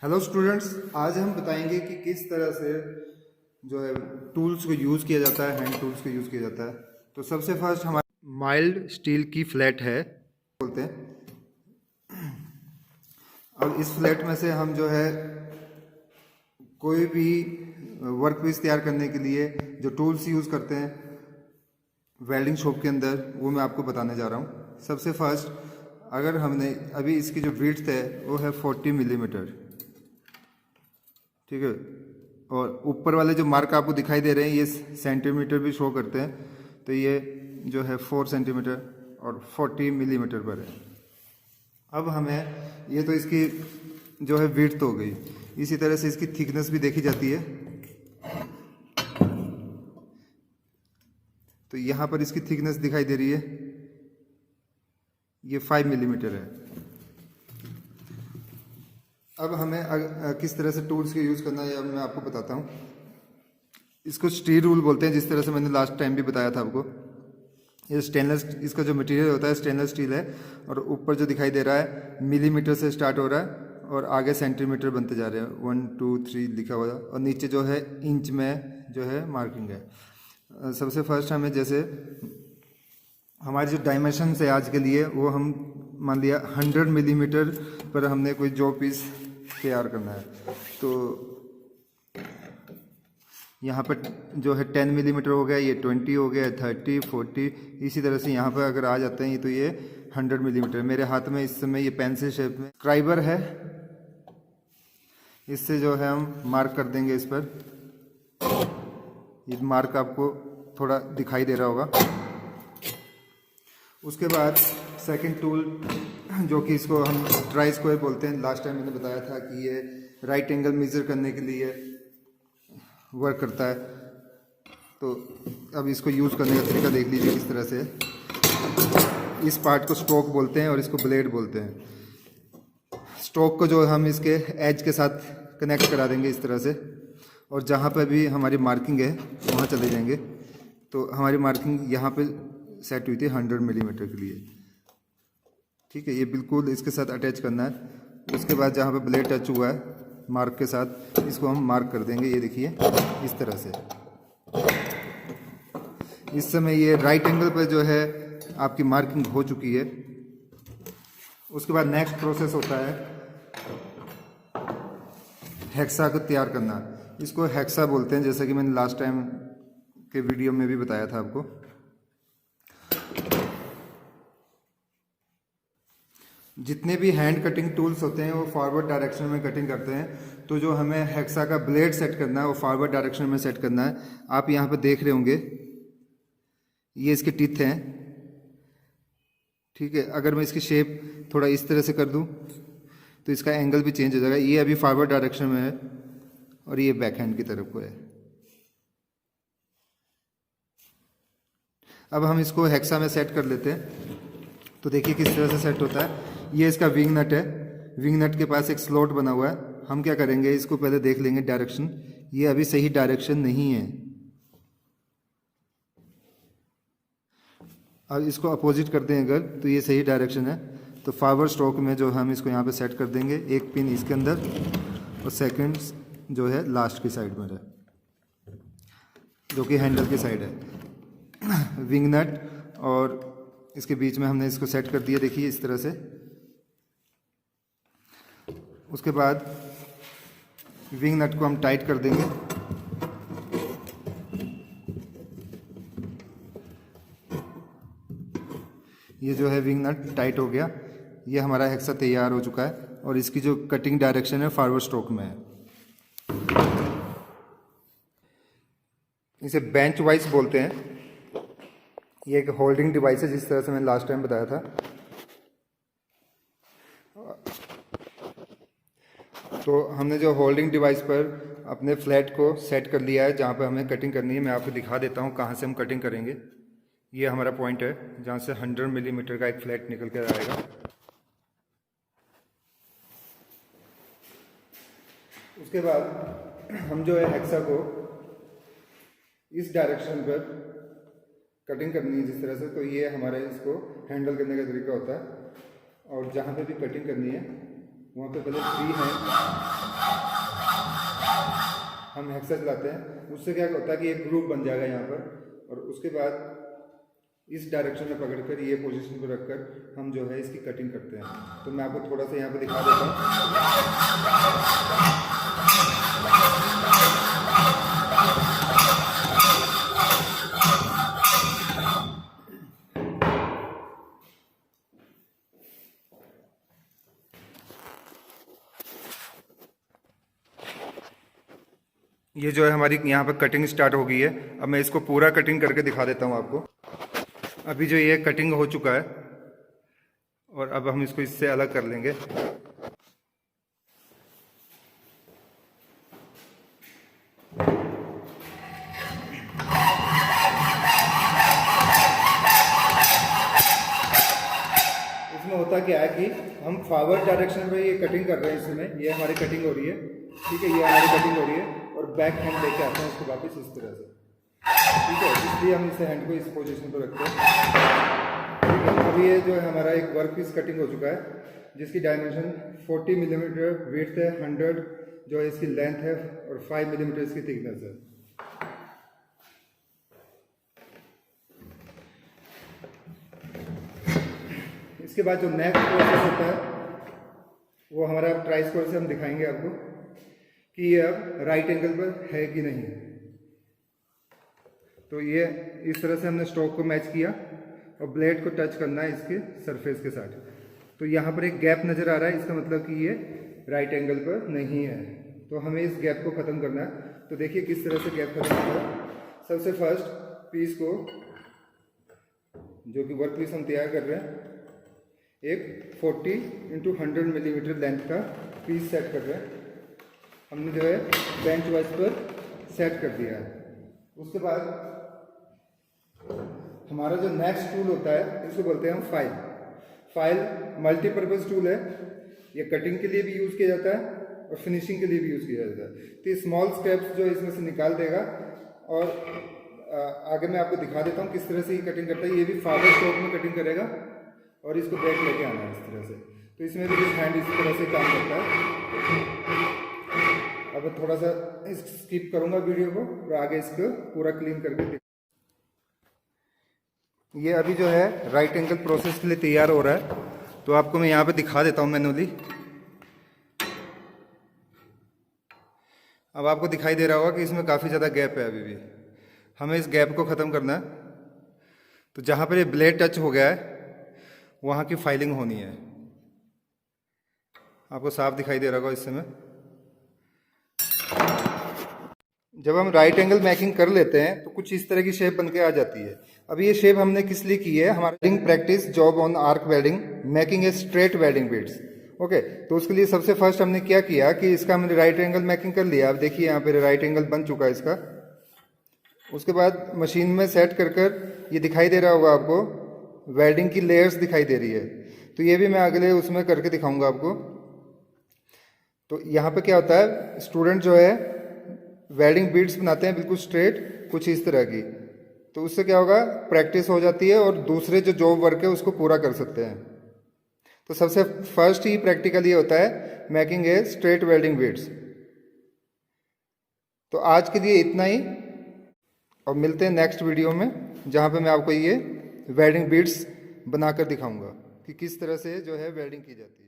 Hello students, आज हम बताएंगे कि किस तरह से जो है टूल्स को यूज़ किया जाता है, हैंड टूल्स को यूज़ किया जाता है। तो सबसे फर्स्ट हमारे माइल्ड स्टील की फ्लैट है बोलते हैं। अब इस फ्लैट में से हम जो है कोई भी वर्क पीस तैयार करने के लिए जो टूल्स यूज़ करते हैं वेल्डिंग शॉप के अंदर, वो मैं आपको बताने जा रहा हूँ। सबसे फर्स्ट, अगर हमने अभी इसकी जो विड्थ है वो है 40 मिलीमीटर, ठीक है। और ऊपर वाले जो मार्क आपको दिखाई दे रहे हैं ये सेंटीमीटर भी शो करते हैं, तो ये जो है 4 सेंटीमीटर और 40 मिलीमीटर पर है। अब हमें ये तो इसकी जो है विड्थ हो गई, इसी तरह से इसकी थिकनेस भी देखी जाती है। तो यहाँ पर इसकी थिकनेस दिखाई दे रही है, ये 5 मिलीमीटर है। अब हमें किस तरह से टूल्स के यूज़ करना है मैं आपको बताता हूँ। इसको स्टील रूल बोलते हैं, जिस तरह से मैंने लास्ट टाइम भी बताया था आपको। ये स्टेनलेस, इसका जो मटेरियल होता है स्टेनलेस स्टील है, और ऊपर जो दिखाई दे रहा है मिलीमीटर से स्टार्ट हो रहा है और आगे सेंटीमीटर बनते जा रहे हैं, 1 2 3 लिखा हुआ है, और नीचे जो है इंच में जो है मार्किंग है। सबसे फर्स्ट हमें जैसे हमारी जो डायमेंशन है आज के लिए, वो हम मान लिया 100 मिलीमीटर पर हमने कोई जॉब पीस तैयार करना है। तो यहाँ पर जो है 10 मिलीमीटर हो गया, ये 20 हो गया, 30 40, इसी तरह से यहाँ पर अगर आ जाते हैं तो ये 100 मिलीमीटर। मेरे हाथ में इस समय ये पेंसिल शेप में स्क्राइबर है, इससे जो है हम मार्क कर देंगे इस पर। ये मार्क आपको थोड़ा दिखाई दे रहा होगा। उसके बाद सेकंड टूल, जो कि इसको हम ट्राई स्क्वायर बोलते हैं, लास्ट टाइम मैंने बताया था कि ये राइट एंगल मेजर करने के लिए वर्क करता है। तो अब इसको यूज़ करने का तरीका देख लीजिए किस तरह से। इस पार्ट को स्ट्रोक बोलते हैं और इसको ब्लेड बोलते हैं। स्ट्रोक को जो हम इसके एज के साथ कनेक्ट करा देंगे इस तरह से, और जहाँ पर भी हमारी मार्किंग है वहाँ चले जाएंगे। तो हमारी मार्किंग यहाँ पे सेट हुई थी 100 मिलीमीटर के लिए, ठीक है। ये बिल्कुल इसके साथ अटैच करना है। उसके बाद जहाँ पे ब्लेड टच हुआ है मार्क के साथ, इसको हम मार्क कर देंगे, ये देखिए इस तरह से। इस समय ये राइट एंगल पर जो है आपकी मार्किंग हो चुकी है। उसके बाद नेक्स्ट प्रोसेस होता है हेक्सा को तैयार करना। इसको हेक्सा बोलते हैं, जैसा कि मैंने लास्ट टाइम के वीडियो में भी बताया था आपको। जितने भी हैंड कटिंग टूल्स होते हैं वो फॉरवर्ड डायरेक्शन में कटिंग करते हैं। तो जो हमें हेक्सा का ब्लेड सेट करना है वो फॉरवर्ड डायरेक्शन में सेट करना है। आप यहाँ पर देख रहे होंगे ये इसके टीथ हैं, ठीक है। अगर मैं इसकी शेप थोड़ा इस तरह से कर दूं तो इसका एंगल भी चेंज हो जाएगा। ये अभी फॉरवर्ड डायरेक्शन में है और ये बैक हैंड की तरफ को है। अब हम इसको हेक्सा में सेट कर लेते हैं। तो देखिए किस तरह से सेट होता है। ये इसका विंग नट है, विंग नट के पास एक स्लॉट बना हुआ है। हम क्या करेंगे, इसको पहले देख लेंगे डायरेक्शन। ये अभी सही डायरेक्शन नहीं है, अब इसको अपोजिट कर दें अगर, तो ये सही डायरेक्शन है। तो फॉरवर्ड स्ट्रोक में जो हम इसको यहाँ पे सेट कर देंगे, एक पिन इसके अंदर और सेकंड जो है लास्ट की साइड में है, जो कि हैंडल की साइड है। विंग नट और इसके बीच में हमने इसको सेट कर दिया, देखिए इस तरह से। उसके बाद विंग नट को हम टाइट कर देंगे। ये जो है विंग नट टाइट हो गया। ये हमारा हेक्सा तैयार हो चुका है और इसकी जो कटिंग डायरेक्शन है फॉरवर्ड स्ट्रोक में है। इसे बेंच वाइज बोलते हैं। ये एक होल्डिंग डिवाइस है, जिस तरह से मैंने लास्ट टाइम बताया था। तो हमने जो होल्डिंग डिवाइस पर अपने फ्लैट को सेट कर लिया है, जहाँ पर हमें कटिंग करनी है। मैं आपको दिखा देता हूँ कहाँ से हम कटिंग करेंगे। ये हमारा पॉइंट है जहाँ से 100 मिलीमीटर का एक फ्लैट निकल कर आएगा। उसके बाद हम जो है हेक्सा को इस डायरेक्शन पर कटिंग करनी है जिस तरह से। तो ये हमारे इसको हैंडल करने का तरीका होता है। और जहाँ पे भी कटिंग करनी है वहाँ पे पहले 3 है, हम हेक्सा चलाते हैं, उससे क्या होता है कि एक ग्रुप बन जाएगा यहाँ पर, और उसके बाद इस डायरेक्शन में पकड़कर ये पोजीशन पर रखकर हम जो है इसकी कटिंग करते हैं। तो मैं आपको थोड़ा सा यहाँ पे दिखा देता हूँ। ये जो है हमारी यहाँ पर कटिंग स्टार्ट हो गई है। अब मैं इसको पूरा कटिंग करके दिखा देता हूँ आपको। अभी जो ये कटिंग हो चुका है और अब हम इसको इससे अलग कर लेंगे। इसमें होता क्या है कि हम फॉरवर्ड डायरेक्शन में ये कटिंग कर रहे हैं, इसमें ये हमारी कटिंग हो रही है, ठीक है, ये हमारी कटिंग हो रही है, और बैक हैंड लेके आते हैं उसको वापस इस तरह से, ठीक है। इसलिए हम इस हैंड को इस पोजीशन पर रखते हैं, ठीक है। अभी ये जो है हमारा एक वर्क पीस कटिंग हो चुका है, जिसकी डायमेंशन 40 मिलीमीटर विड्थ है, 100 जो है इसकी लेंथ है, और 5 मिलीमीटर इसकी थिकनेस है। इसके बाद जो नेक्स्ट प्रोसेस होता है वो हमारा ट्राई स्क्वायर से हम दिखाएंगे आपको कि ये अब राइट एंगल पर है कि नहीं। तो ये इस तरह से हमने स्ट्रोक को मैच किया और ब्लेड को टच करना है इसके सरफेस के साथ। तो यहाँ पर एक गैप नज़र आ रहा है, इसका मतलब कि ये राइट एंगल पर नहीं है। तो हमें इस गैप को ख़त्म करना है। तो देखिए किस तरह से गैप खत्म होता है। सबसे फर्स्ट पीस को, जो कि वर्क पीस हम तैयार कर रहे हैं, एक 40 × 100 मिलीमीटर लेंथ का पीस सेट कर रहे हैं। हमने जो है बेंच वाइज पर सेट कर दिया है। उसके बाद हमारा जो नेक्स्ट टूल होता है इसको बोलते हैं हम फाइल। फाइल मल्टीपर्पज़ टूल है, ये कटिंग के लिए भी यूज़ किया जाता है और फिनिशिंग के लिए भी यूज़ किया जाता है। तो ये स्मॉल स्टेप्स जो इसमें से निकाल देगा, और आगे मैं आपको दिखा देता हूँ किस तरह से ये कटिंग करता है। ये भी फॉरवर्ड स्ट्रोक में कटिंग करेगा और इसको बैक लेके आना है इस तरह से। तो इसमें भी हैंड इस तरह से काम करता है। अब थोड़ा सा स्किप करूंगा वीडियो को और आगे इसको पूरा क्लीन करके। ये अभी जो है राइट एंगल प्रोसेस के लिए तैयार हो रहा है, तो आपको मैं यहाँ पे दिखा देता हूँ मैनुअली। अब आपको दिखाई दे रहा होगा कि इसमें काफ़ी ज़्यादा गैप है। अभी भी हमें इस गैप को ख़त्म करना है। तो जहाँ पर ये ब्लेड टच हो गया है वहाँ की फाइलिंग होनी है। आपको साफ दिखाई दे रहा होगा इस समय। जब हम राइट एंगल मैकिंग कर लेते हैं तो कुछ इस तरह की शेप बनके आ जाती है। अब ये शेप हमने किस लिए की है? हमारा welding practice job on arc welding making a straight welding bits. Okay, तो उसके लिए सबसे फर्स्ट हमने क्या किया कि इसका हमने राइट एंगल मैकिंग कर लिया। अब देखिए यहाँ पे राइट एंगल बन चुका है इसका। उसके बाद मशीन में सेट कर कर ये दिखाई दे रहा होगा आपको, वेल्डिंग की लेयर्स दिखाई दे रही है। तो ये भी मैं अगले उसमें करके दिखाऊंगा आपको। तो यहाँ पे क्या होता है, स्टूडेंट जो है वेल्डिंग बीड्स बनाते हैं बिल्कुल स्ट्रेट, कुछ इस तरह की। तो उससे क्या होगा, प्रैक्टिस हो जाती है और दूसरे जो जॉब वर्क है उसको पूरा कर सकते हैं। तो सबसे फर्स्ट ही प्रैक्टिकल ये होता है making a straight welding beads. तो आज के लिए इतना ही, और मिलते हैं नेक्स्ट वीडियो में जहाँ पे मैं आपको ये वेल्डिंग बीड्स बनाकर दिखाऊंगा कि किस तरह से जो है वेल्डिंग की जाती है।